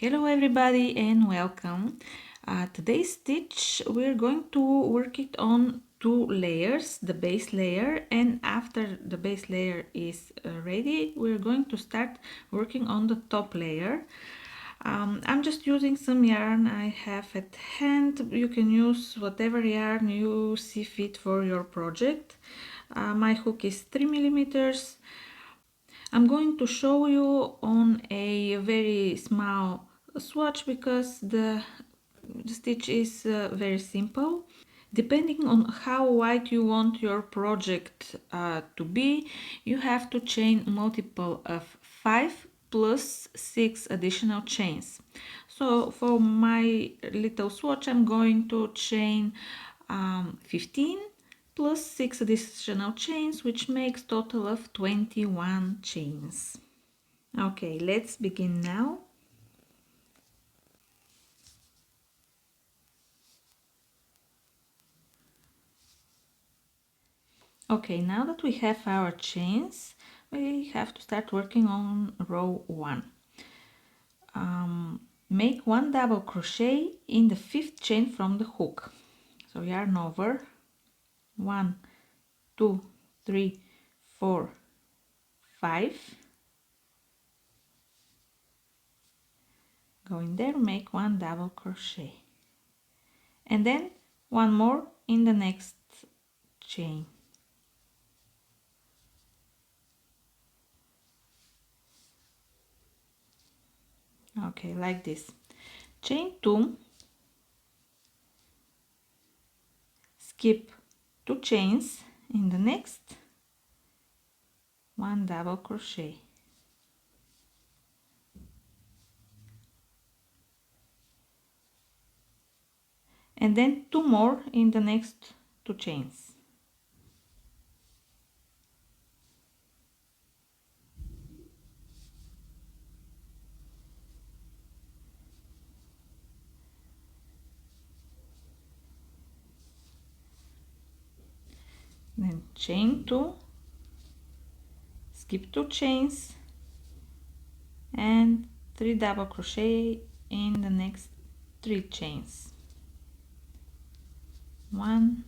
Hello everybody and welcome. Today's stitch we're going to work it on two layers, the base layer, and after the base layer is ready we're going to start working on the top layer. I'm just using some yarn I have at hand. You can use whatever yarn you see fit for your project. My hook is 3 millimeters. I'm going to show you on a very small swatch because the stitch is very simple. Depending on how wide you want your project to be, you have to chain multiple of 5 plus 6 additional chains. So for my little swatch I'm going to chain 15 plus 6 additional chains, which makes total of 21 chains. Okay, let's begin now. Okay, now that we have our chains, we have to start working on row 1. Make 1 double crochet in the 5th chain from the hook. So yarn over 1, 2, 3, 4, 5. Go in there, make 1 double crochet. And then 1 more in the next chain. Okay, like this. Chain 2, skip 2 chains in the next, 1 double crochet. And then 2 more in the next 2 chains. Then chain 2, skip 2 chains and 3 double crochet in the next 3 chains. 1,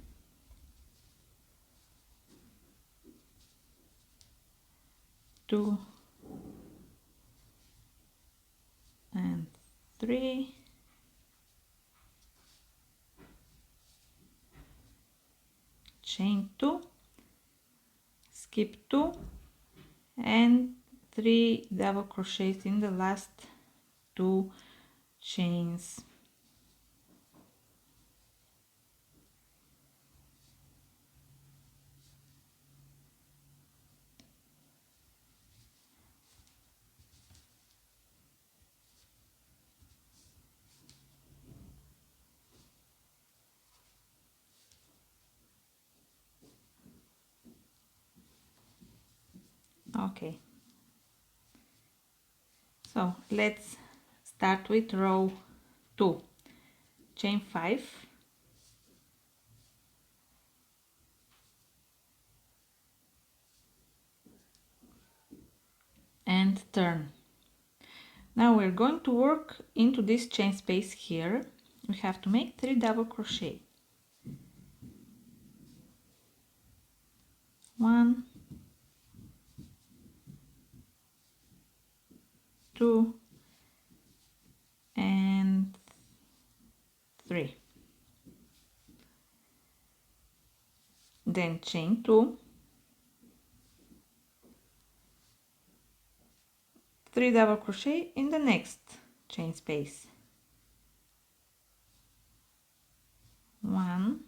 2 and 3. Chain 2, skip 2 and 3 double crochets in the last 2 chains. Okay, so let's start with row 2. Chain 5, and turn. Now we're going to work into this chain space here. We have to make 3 double crochet. 1, 2 and 3. Then chain 2, 3 double crochet in the next chain space. 1,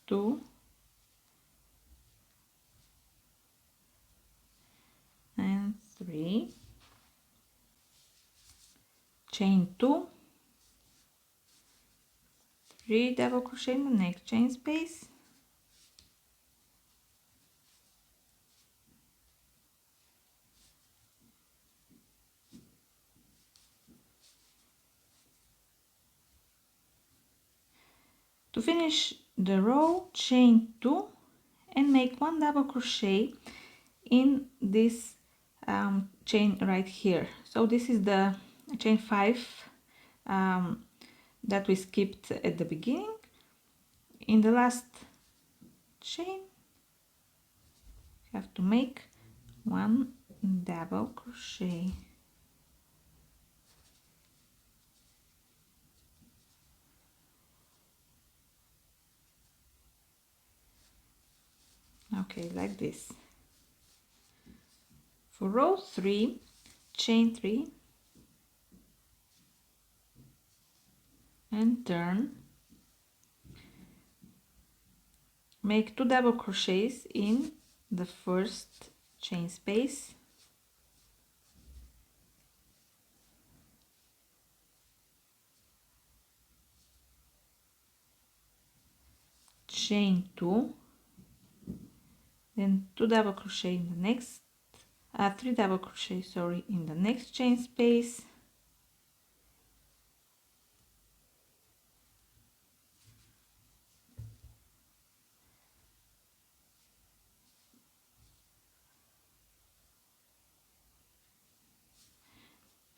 2 and 3. Chain 2, 3 double crochet in the next chain space. To finish the row, chain 2 and make 1 double crochet in this chain right here. So this is the chain 5 that we skipped at the beginning. In the last chain have to make one double crochet. Okay, like this. For row 3, chain 3 and turn. Make 2 double crochets in the first chain space, chain 2, then 2 double crochet in the next 3 double crochet, sorry, in the next chain space,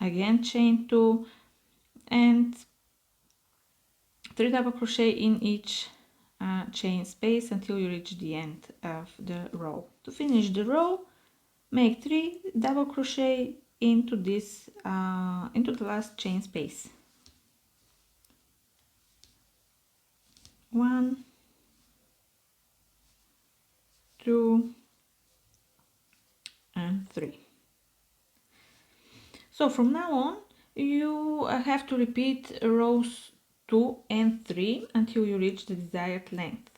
again chain 2 and 3 double crochet in each chain space until you reach the end of the row. To finish the row, make 3 double crochet into this into the last chain space. 1, 2 and 3. So from now on you have to repeat rows 2 and 3 until you reach the desired length.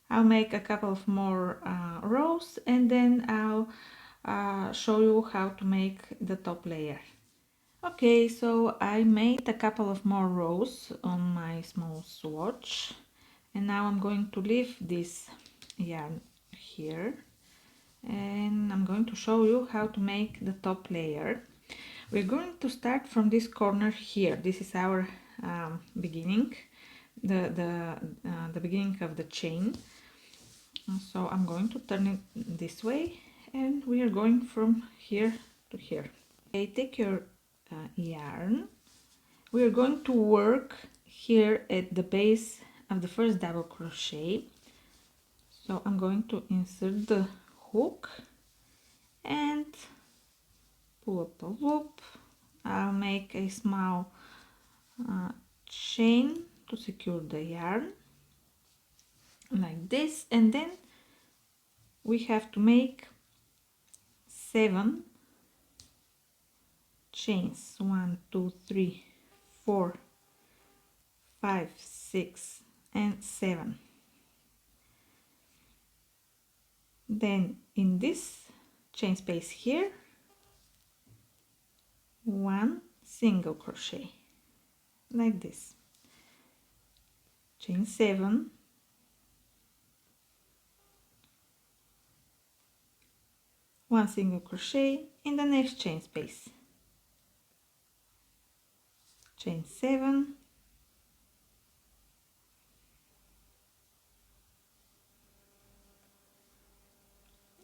I'll make a couple of more rows and then I'll show you how to make the top layer. Okay, so I made a couple of more rows on my small swatch and now I'm going to leave this yarn here and I'm going to show you how to make the top layer. We're going to start from this corner here. This is our beginning, the beginning of the chain. So I'm going to turn it this way and we are going from here to here. Okay, take your yarn. We are going to work here at the base of the first double crochet. So I'm going to insert the hook and pull up a loop. I'll make a small chain to secure the yarn like this, and then we have to make 7 chains. 1, 2, 3, 4, 5, 6 and 7. Then in this chain space here, 1 single crochet like this, chain 7, 1 single crochet in the next chain space, chain 7,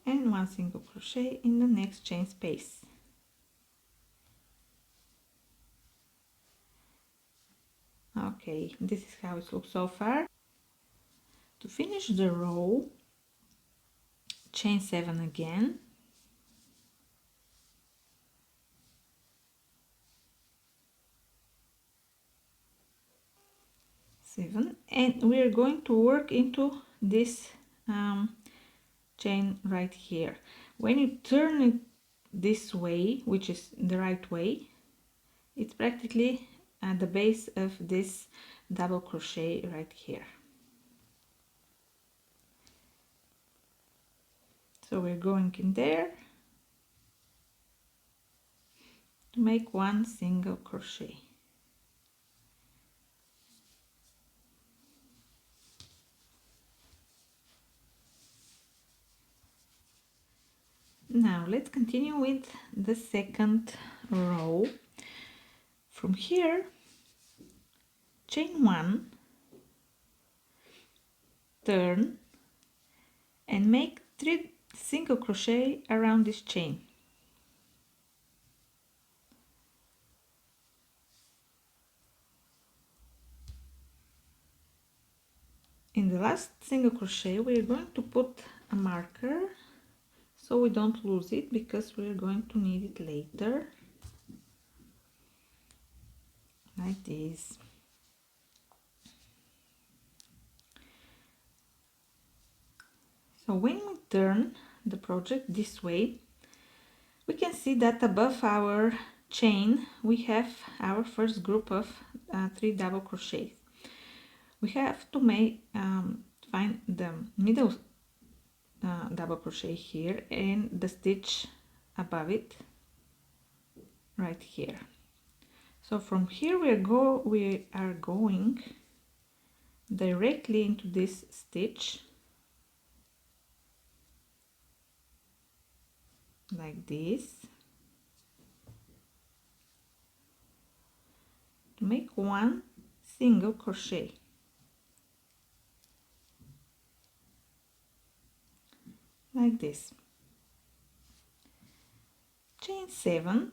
and 1 single crochet in the next chain space. Okay, this is how it looks so far. To finish the row, chain 7 again, and we are going to work into this chain right here. When you turn it this way, which is the right way, it's practically at the base of this double crochet right here. So we're going in there to make 1 single crochet. Now let's continue with the second row. From here, chain 1, turn and make 3 single crochet around this chain. In the last single crochet we're going to put a marker so we don't lose it, because we're going to need it later, like this. So when we turn the project this way, we can see that above our chain we have our first group of 3 double crochets. We have to find the middle double crochet here and the stitch above it right here. So from here we are going directly into this stitch, like this, to make one single crochet, like this. Chain 7,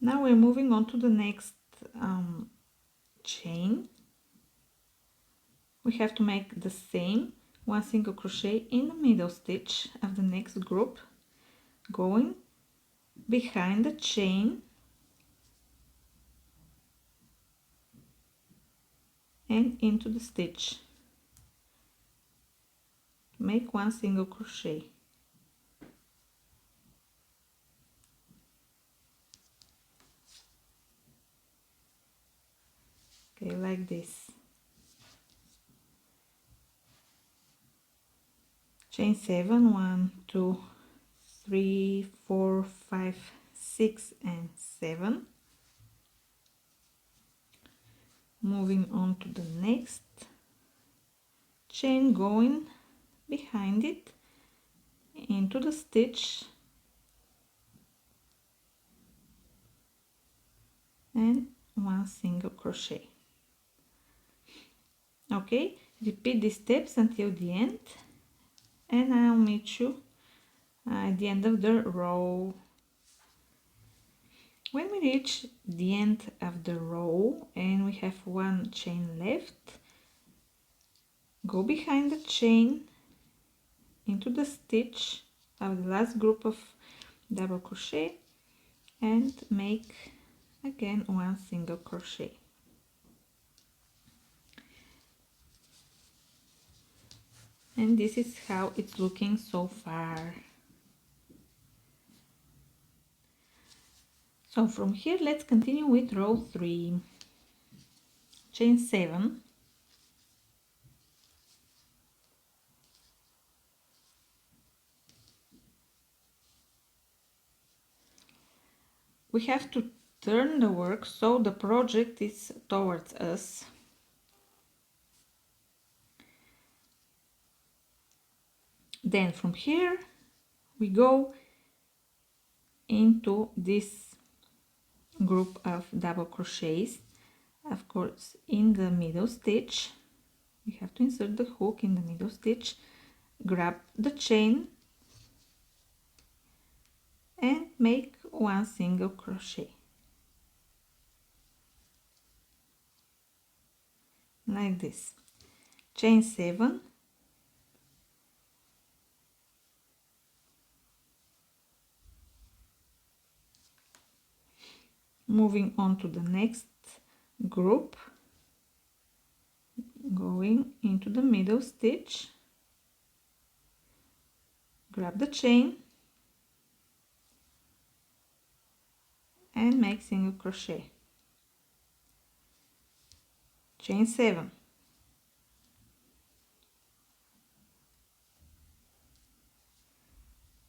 now we're moving on to the next chain. We have to make the same one single crochet in the middle stitch of the next group, going behind the chain and into the stitch. Make one single crochet. Okay, like this. Chain 7, 1, 2, 3, 4, 5, 6 and 7. Moving on to the next chain, going behind it into the stitch and one single crochet. Okay, repeat these steps until the end, and I'll meet you at the end of the row. When we reach the end of the row and we have one chain left, go behind the chain into the stitch of the last group of double crochet and make again one single crochet. And this is how it's looking so far. So from here let's continue with row 3. Chain 7, we have to turn the work so the project is towards us. Then from here we go into this group of double crochets. Of course, in the middle stitch we have to insert the hook in the middle stitch, grab the chain and make one single crochet, like this. Chain 7, moving on to the next group, going into the middle stitch, grab the chain and make single crochet. Chain 7,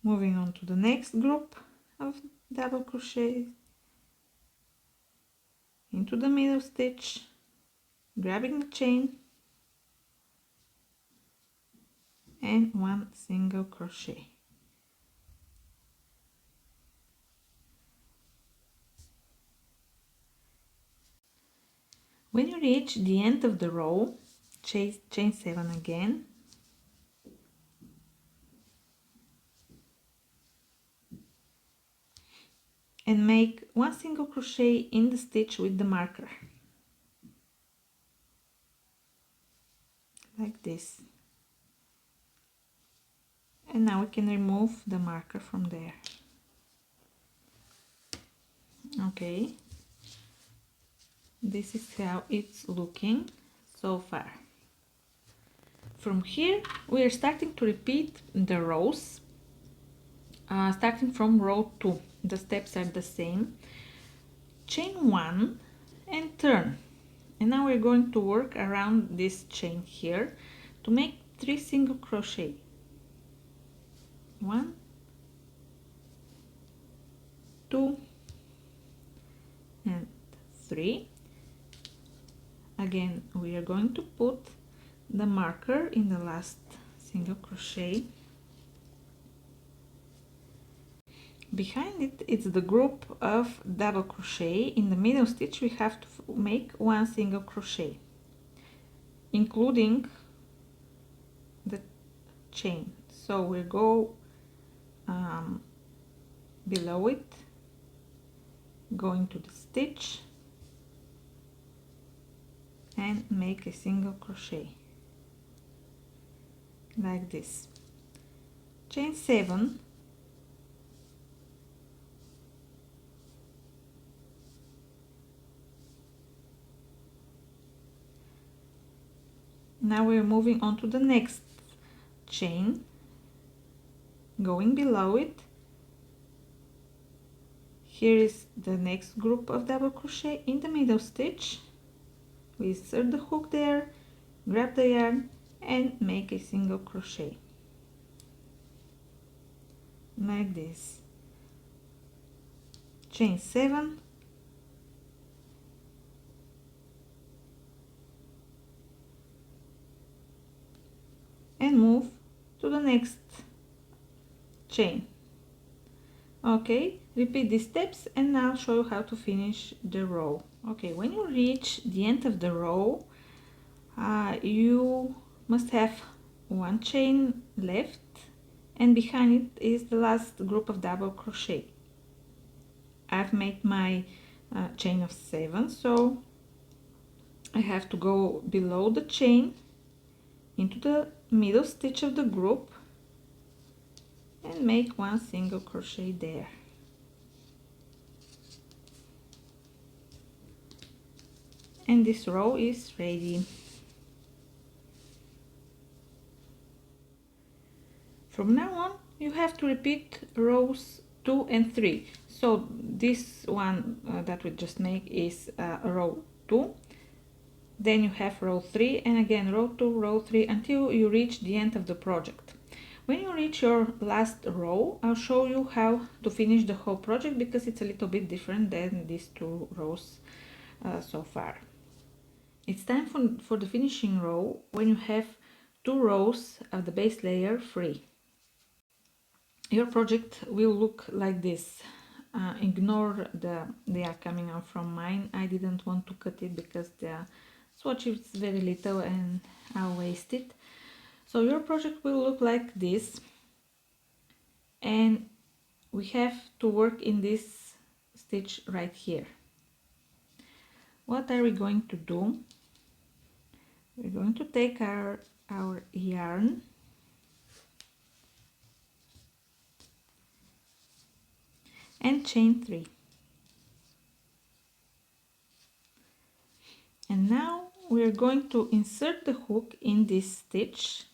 moving on to the next group of double crochet, into the middle stitch, grabbing the chain and one single crochet. reach the end of the row, chain 7 again, and make one single crochet in the stitch with the marker, like this. And now we can remove the marker from there. Okay, this is how it's looking so far. From here we are starting to repeat the rows, starting from row 2. The steps are the same. Chain 1 and turn, and now we're going to work around this chain here to make 3 single crochet. 1, 2 and 3. Again we are going to put the marker in the last single crochet. Behind it, it's the group of double crochet. In the middle stitch we have to make one single crochet, including the chain. So we'll go below it, go into the stitch and make a single crochet, like this. Chain 7, now we're moving on to the next chain, going below it. Here is the next group of double crochet. In the middle stitch we insert the hook there, grab the yarn and make a single crochet, like this. Chain 7, and move to the next chain. Okay, repeat these steps and now I'll show you how to finish the row. Okay, when you reach the end of the row, you must have one chain left, and behind it is the last group of double crochet. I've made my chain of 7, so I have to go below the chain into the middle stitch of the group and make one single crochet there. And this row is ready. From now on you have to repeat rows 2 and 3. So this one that we just make is row 2, then you have row 3 and again row 2, row 3 until you reach the end of the project. When you reach your last row, I'll show you how to finish the whole project because it's a little bit different than these 2 rows so far. It's time for the finishing row when you have 2 rows of the base layer free. Your project will look like this. Ignore the yarn coming out from mine. I didn't want to cut it because the swatch is very little and I'll waste it. So your project will look like this, and we have to work in this stitch right here. What are we going to do? We're going to take our yarn and chain 3. And now we're going to insert the hook in this stitch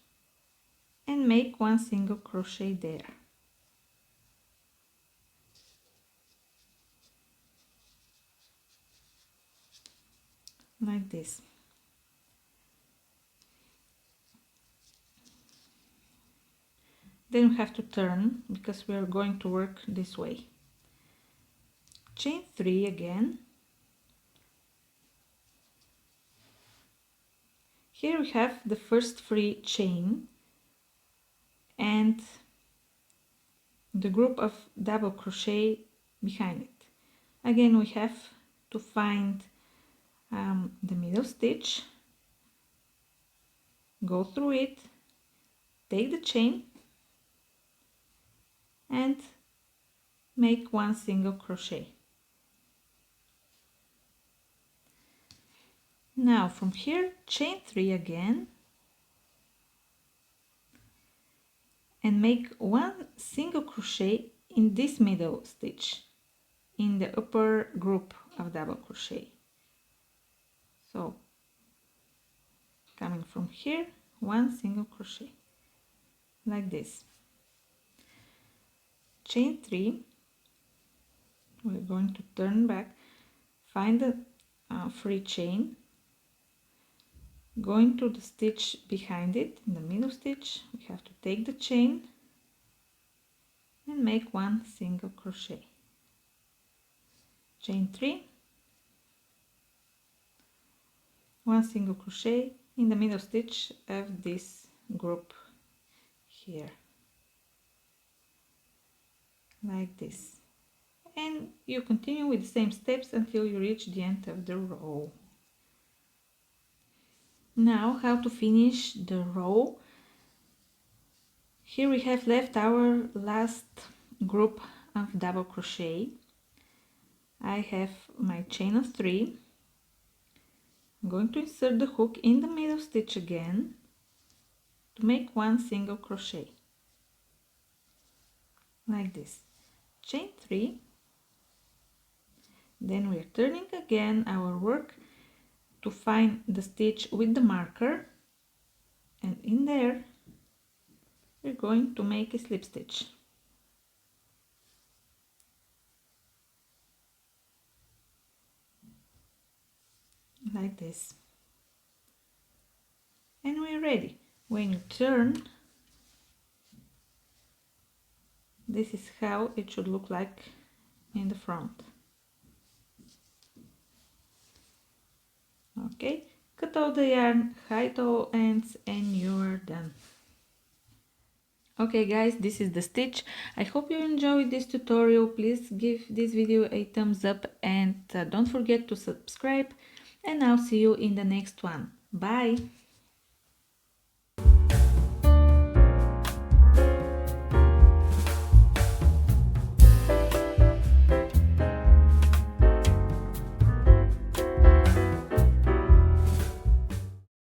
and make one single crochet there. Like this. Then we have to turn because we are going to work this way. Chain 3 again. Here we have the first free chain and the group of double crochet behind it. Again we have to find the middle stitch, go through it, take the chain and make one single crochet. Now from here chain 3 again and make one single crochet in this middle stitch in the upper group of double crochet. So coming from here, one single crochet like this. Chain 3, we're going to turn back, find the free chain, go into the stitch behind it, in the middle stitch we have to take the chain and make one single crochet. Chain 3, one single crochet in the middle stitch of this group here, like this, and you continue with the same steps until you reach the end of the row. Now how to finish the row. Here we have left our last group of double crochet. I have my chain of 3. I'm going to insert the hook in the middle stitch again to make one single crochet like this. Chain 3, then we're turning again our work to find the stitch with the marker, and in there we're going to make a slip stitch like this, and we're ready. When you turn, this is how it should look like in the front. Okay, cut out the yarn, hide all ends, and you're done. Okay guys, this is the stitch. I hope you enjoyed this tutorial. Please give this video a thumbs up and don't forget to subscribe, and I'll see you in the next one. Bye!